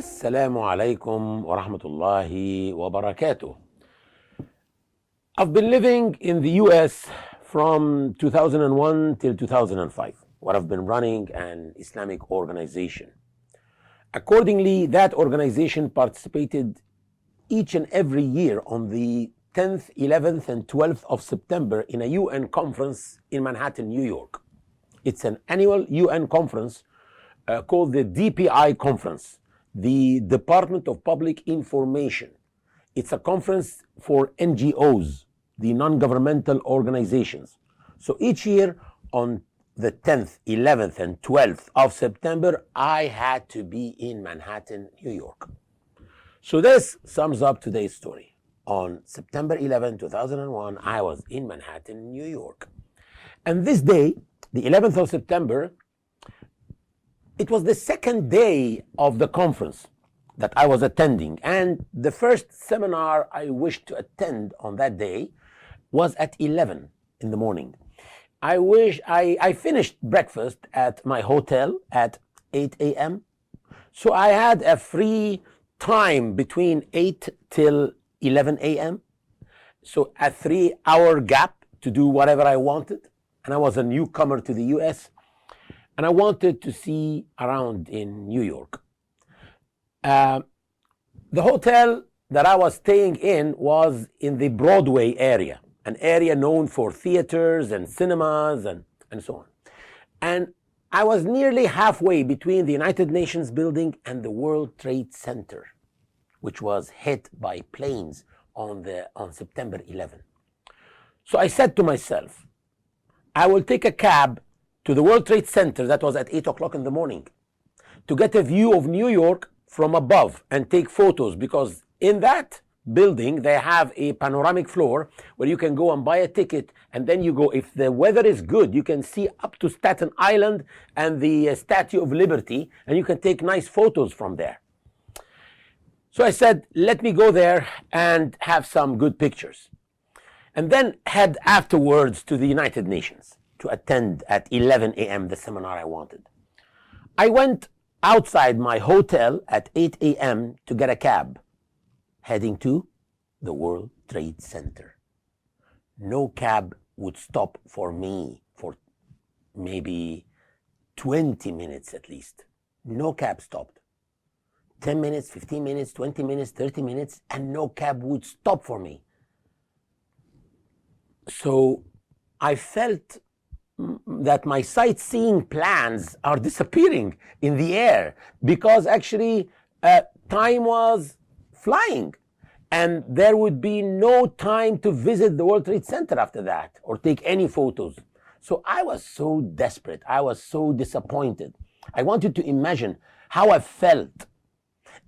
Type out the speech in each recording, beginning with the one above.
السلام عليكم ورحمة الله وبركاته. I've been living in the US from 2001 till 2005, where I've been running an Islamic organization. Accordingly, that organization participated each and every year on the 10th, 11th, and 12th of September in a UN conference in Manhattan, New York. It's an annual UN conference called the DPI Conference, the Department of Public Information. It's a conference for NGOs, the non-governmental organizations. So each year on the 10th, 11th, and 12th of September, I had to be in Manhattan, New York. So this sums up today's story. On September 11, 2001, I was in Manhattan, New York. And this day, the 11th of September, it was the second day of the conference that I was attending, and the first seminar I wished to attend on that day was at 11 in the morning. I finished breakfast at my hotel at 8 a.m. So I had a free time between 8 till 11 a.m. So a 3-hour gap to do whatever I wanted. And I was a newcomer to the US. And I wanted to see around in New York. The hotel that I was staying in was in the Broadway area, an area known for theaters and cinemas and so on. And I was nearly halfway between the United Nations building and the World Trade Center, which was hit by planes on September 11. So I said to myself, I will take a cab to the World Trade Center that was at 8 o'clock in the morning to get a view of New York from above and take photos, because in that building they have a panoramic floor where you can go and buy a ticket, and then you go, if the weather is good, you can see up to Staten Island and the Statue of Liberty, and you can take nice photos from there. So I said, let me go there and have some good pictures, and then head afterwards to the United Nations to attend at 11 a.m. the seminar I wanted. I went outside my hotel at 8 a.m. to get a cab, heading to the World Trade Center. No cab would stop for me for maybe 20 minutes at least. No cab stopped. 10 minutes, 15 minutes, 20 minutes, 30 minutes, and no cab would stop for me. So I felt that my sightseeing plans are disappearing in the air, because actually time was flying and there would be no time to visit the World Trade Center after that or take any photos. So I was so desperate. I was so disappointed. I wanted to imagine how I felt.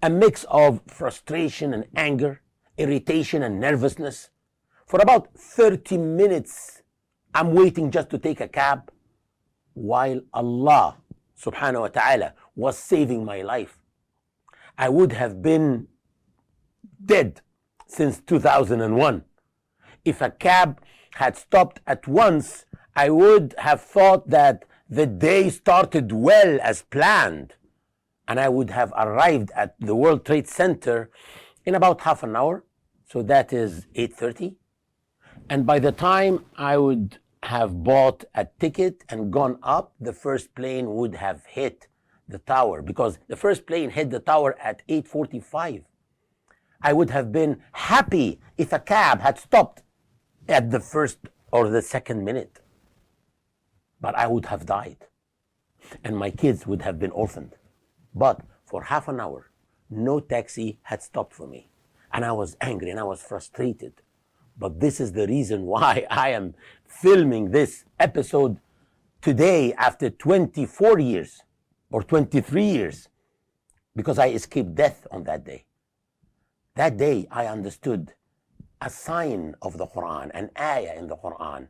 A mix of frustration and anger, irritation and nervousness. For about 30 minutes, I'm waiting just to take a cab, while Allah subhanahu wa ta'ala was saving my life. I would have been dead since 2001. If a cab had stopped at once, I would have thought that the day started well as planned, and I would have arrived at the World Trade Center in about half an hour. So that is 8:30. And by the time I would have bought a ticket and gone up, the first plane would have hit the tower, because the first plane hit the tower at 8:45. I would have been happy if a cab had stopped at the first or the second minute. But I would have died, and my kids would have been orphaned. But for half an hour, no taxi had stopped for me. And I was angry and I was frustrated. But this is the reason why I am filming this episode today after 24 years or 23 years, because I escaped death on that day. That day I understood a sign of the Quran, an ayah in the Quran,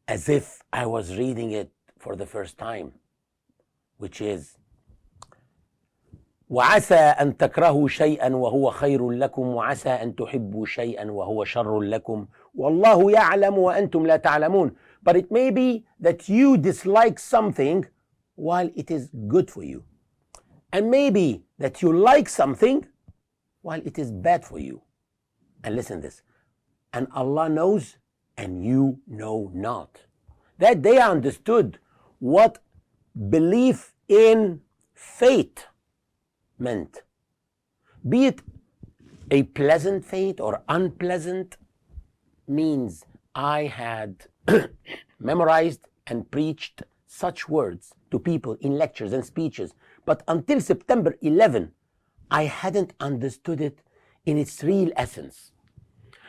as if I was reading it for the first time, which is وعسى أن تكرهوا شيئا وهو خير لكم وعسى أن تحبوا شيئا وهو شر لكم والله يعلم وأنتم لا تعلمون. But it may be that you dislike something while it is good for you. And maybe that you like something while it is bad for you. And listen this, and Allah knows and you know not. That day I understood what belief in fate meant. Be it a pleasant fate or unpleasant, means I had memorized and preached such words to people in lectures and speeches, but until September 11, I hadn't understood it in its real essence.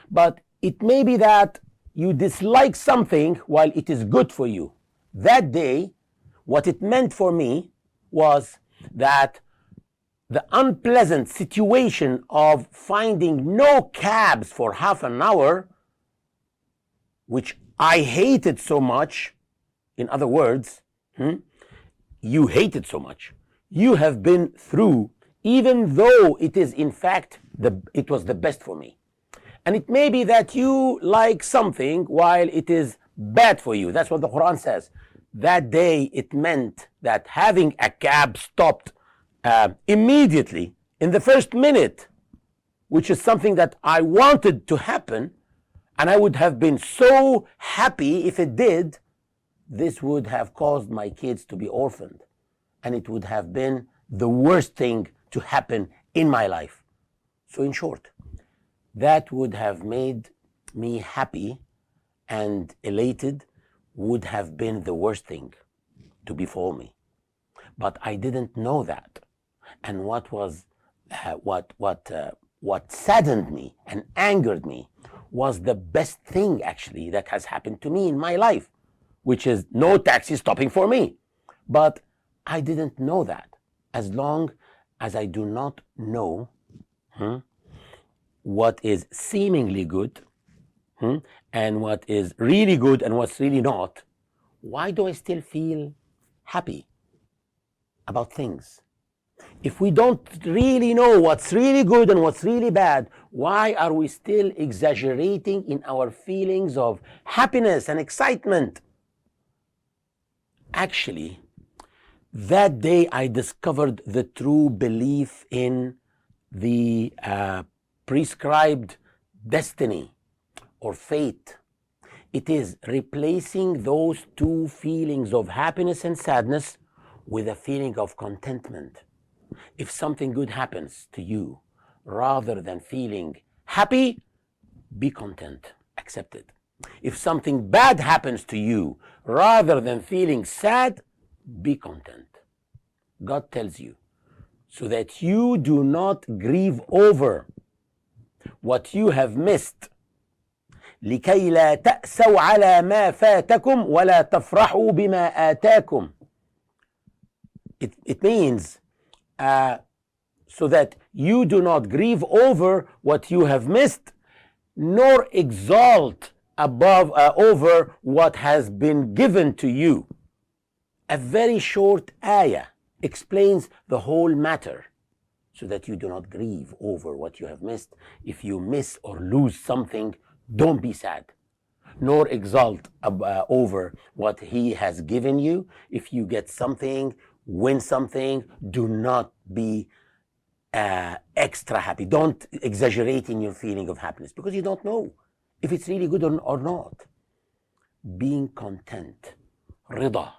But it may be that you dislike something while it is good for you. That day, what it meant for me was that the unpleasant situation of finding no cabs for half an hour, which I hated so much, in other words, you hate it so much, you have been through, even though it is in fact, it was the best for me. And it may be that you like something while it is bad for you. That's what the Quran says. That day it meant that having a cab stopped immediately in the first minute, which is something that I wanted to happen, and I would have been so happy if it did. This would have caused my kids to be orphaned, and it would have been the worst thing to happen in my life. So in short, that would have made me happy and elated, would have been the worst thing to befall me. But I didn't know that. And what saddened me and angered me was the best thing actually that has happened to me in my life, which is no taxi stopping for me. But I didn't know that. As long as I do not know what is seemingly good and what is really good and what's really not, why do I still feel happy about things? If we don't really know what's really good and what's really bad, why are we still exaggerating in our feelings of happiness and excitement? Actually, that day I discovered the true belief in the prescribed destiny or fate. It is replacing those two feelings of happiness and sadness with a feeling of contentment. If something good happens to you, rather than feeling happy, be content, accept it. If something bad happens to you, rather than feeling sad, be content. God tells you, so that you do not grieve over what you have missed. لكي لا تأسوا على ما فاتكم ولا تفرحوا بما آتاكم. It means so that you do not grieve over what you have missed, nor exalt over what has been given to you. A very short ayah explains the whole matter, so that you do not grieve over what you have missed. If you miss or lose something, don't be sad, nor exalt over what He has given you. If you get something, win something, do not be extra happy. Don't exaggerate in your feeling of happiness, because you don't know if it's really good or not. Being content, rida,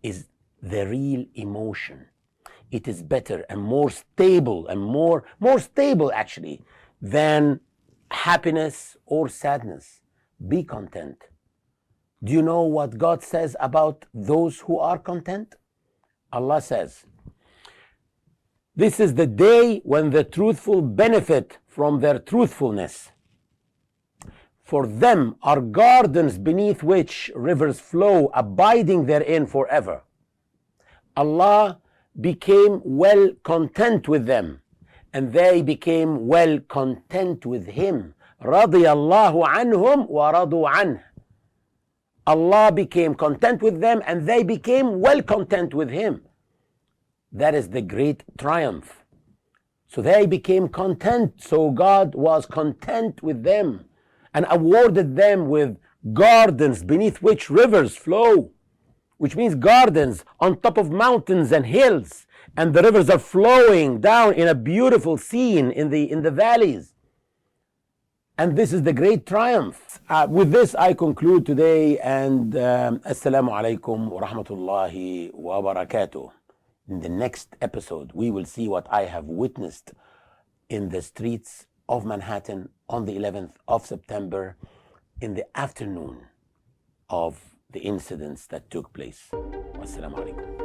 is the real emotion. It is better and more stable and more stable actually than happiness or sadness. Be content. Do you know what God says about those who are content? Allah says, this is the day when the truthful benefit from their truthfulness. For them are gardens beneath which rivers flow, abiding therein forever. Allah became well content with them, and they became well content with Him. رضي الله عنهم ورضوا عنه. Allah became content with them, and they became well content with Him. That is the great triumph. So they became content, so God was content with them and awarded them with gardens beneath which rivers flow. which means gardens on top of mountains and hills, and the rivers are flowing down in a beautiful scene in the valleys. And this is the great triumph. With this, I conclude today, and Assalamu alaikum wa rahmatullahi wa barakatuh. In the next episode, we will see what I have witnessed in the streets of Manhattan on the 11th of September in the afternoon of the incidents that took place. Wassalamu alaikum.